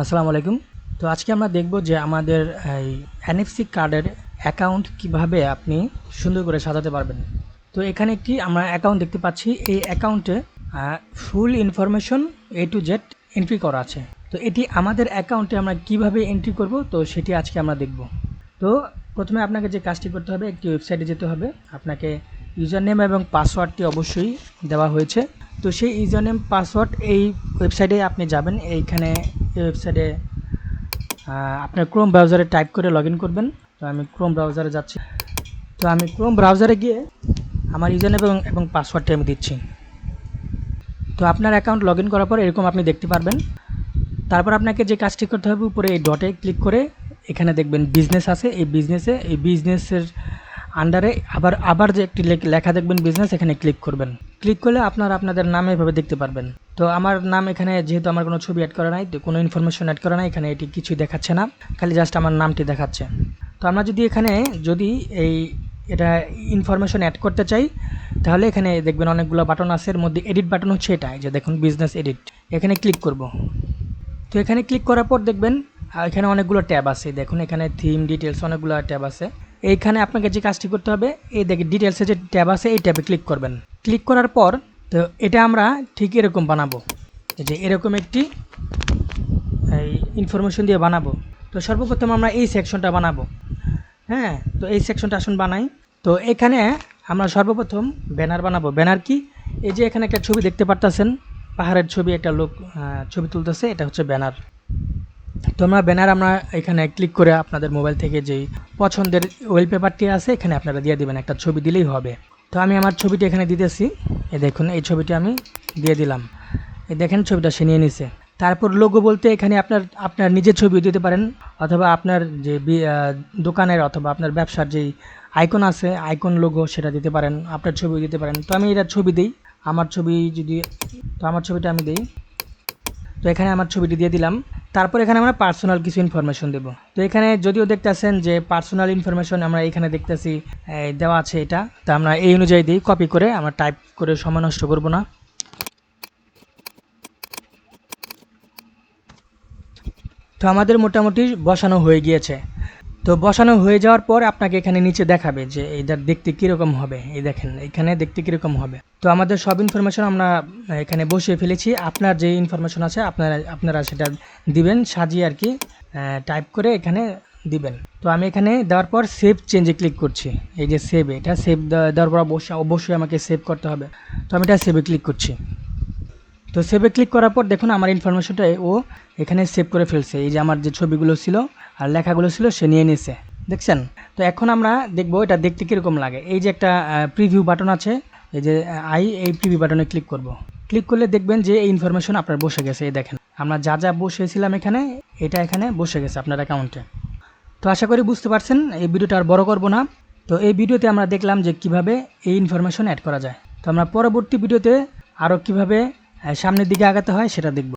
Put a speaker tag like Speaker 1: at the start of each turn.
Speaker 1: আসসালামু আলাইকুম। তো আজকে আমরা দেখব যে আমাদের এই এনএফসি কার্ডের অ্যাকাউন্ট কিভাবে আপনি সুন্দর করে সাজাতে পারবেন। তো এখানে একটি আমরা অ্যাকাউন্ট দেখতে পাচ্ছি। এই অ্যাকাউন্টে ফুল information A to Z entry করা আছে। তো এটি আমাদের অ্যাকাউন্টে আমরা কিভাবে এন্ট্রি করব, তো সেটি আজকে আমরা দেখব। তো প্রথমে আপনাকে যে কাজটি করতে হবে, একটি ওয়েবসাইটে যেতে হবে। আপনাকে ইউজার নেম এবং পাসওয়ার্ডটি অবশ্যই দেওয়া হয়েছে। তো সেই ইউজার নেম পাসওয়ার্ড এই ওয়েবসাইটে আপনি যাবেন। এইখানে এই ওয়েবসাইটে আপনার ক্রোম ব্রাউজারে টাইপ করে লগ ইন করবেন। তো আমি ক্রোম ব্রাউজারে যাচ্ছি। তো আমি ক্রোম ব্রাউজারে গিয়ে আমার ইউজার নেম এবং পাসওয়ার্ডটি আমি দিচ্ছি। তো আপনার অ্যাকাউন্ট লগ ইন করার পর এরকম আপনি দেখতে পারবেন। তারপর আপনাকে যে কাজটি করতে হবে, উপরে এই ডটে ক্লিক করে এখানে দেখবেন বিজনেস আছে। এই বিজনেসের আন্ডারে আবার যে একটি লেখা দেখবেন বিজনেস, এখানে ক্লিক করবেন। ক্লিক করলে আপনাদের নাম এভাবে দেখতে পারবেন। তো আমার নাম এখানে, যেহেতু আমার কোনো ছবি অ্যাড করা নাই, কোনো ইনফরমেশন অ্যাড করা নাই, এখানে এটি কিছুই দেখাচ্ছে না, খালি জাস্ট আমার নামটি দেখাচ্ছে। তো আমরা যদি এটা ইনফরমেশন অ্যাড করতে চাই, তাহলে এখানে দেখবেন অনেকগুলো বাটন আছে। এর মধ্যে এডিট বাটন হচ্ছে এটা, যে দেখুন বিজনেস এডিট, এখানে ক্লিক করব। তো এখানে ক্লিক করার পর দেখবেন এখানে অনেকগুলো ট্যাব আছে। দেখুন এখানে থিম, ডিটেলস, অনেকগুলো ট্যাব আছে। এইখানে আপনাকে যে কাজটি করতে হবে, এই দেখে ডিটেলসে যে ট্যাব আছে, এই ট্যাবে ক্লিক করবেন। ক্লিক করার পর তো এটা আমরা ঠিক এরকম বানাবো, যে এরকম একটি ইনফরমেশন দিয়ে বানাবো। তো সর্বপ্রথম আমরা এই সেকশনটা বানাবো। হ্যাঁ, তো এই সেকশনটা আসুন বানাই। তো এখানে আমরা সর্বপ্রথম ব্যানার বানাবো। ব্যানার কি? এই যে এখানে একটা ছবি দেখতে পারতেছেন, পাহাড়ের ছবি, একটা লোক ছবি তুলতেছে, এটা হচ্ছে ব্যানার। তো আমরা এখানে ক্লিক করে আপনাদের মোবাইল থেকে যেই পছন্দের ওয়েলপেপারটি আছে, এখানে আপনারা দিয়ে দিবেন, একটা ছবি দিলেই হবে। তো আমি আমার ছবিটি এখানে দিতেছি। এই দেখুন এই ছবিটি আমি দিয়ে দিলাম। এই দেখেন ছবিটা সে নিয়ে নিছে। তারপর লোগো বলতে এখানে আপনার নিজের ছবিও দিতে পারেন, অথবা আপনার যে দোকানের অথবা আপনার ব্যবসার যেই আইকন আছে, আইকন লোগো, সেটা দিতে পারেন, আপনার ছবিও দিতে পারেন। তো আমি এটা ছবি দিই, আমার ছবিটা আমি দিই। তো এখানে আমার ছবিটি দিয়ে দিলাম। তারপর এখানে আমরা পার্সোনাল কিছু ইনফরমেশন দেব। তো এখানে যদিও দেখতেছেন যে পার্সোনাল ইনফরমেশন আমরা এখানে দেখতেছি দেওয়া আছে এটা, তা আমরা এই অনুযায়ী দিই, কপি করে, আমরা টাইপ করে সময় নষ্ট করব না। তো আমাদের মোটামুটি বসানো হয়ে গিয়েছে। তো বসানো হয়ে যাওয়ার পর আপনাকে এখানে নিচে দেখাবে যে এটা দেখতে কীরকম হবে। এই দেখেন এখানে দেখতে কীরকম হবে। তো আমাদের সব ইনফরমেশন আমরা এখানে বসিয়ে ফেলেছি। আপনার যে ইনফরমেশন আছে আপনারা সেটা দিবেন, সাজিয়ে আর কি টাইপ করে এখানে দিবেন। তো আমি এখানে দেওয়ার পর সেভ চেঞ্জে ক্লিক করছি। এই যে সেভ, এটা সেভ দেওয়ার পর অবশ্যই আমাকে সেভ করতে হবে। তো আমি এটা সেভে ক্লিক করছি। তো সেভে ক্লিক করার পর দেখুন আমার ইনফরমেশনটা ও এখানে সেভ করে ফেলছে। এই যে আমার যে ছবিগুলো ছিল আর লেখাগুলো ছিল, সে নিয়ে নিছে, দেখছেন। তো এখন আমরা দেখব এটা দেখতে কীরকম লাগে। এই যে একটা প্রিভিউ বাটন আছে, এই যে এই প্রিভিউ বাটনে ক্লিক করব। ক্লিক করলে দেখবেন যে এই ইনফরমেশন আপনার বসে গেছে। এই দেখেন আমরা যা বসেছিলাম এখানে, এটা এখানে বসে গেছে আপনার অ্যাকাউন্টে। তো আশা করি বুঝতে পারছেন। এই ভিডিওটা আর বড় করব না। তো এই ভিডিওতে আমরা দেখলাম যে কিভাবে এই ইনফরমেশন অ্যাড করা যায়। তো আমরা পরবর্তী ভিডিওতে আরও কিভাবে সামনের দিকে আগাতে হয় সেটা দেখব।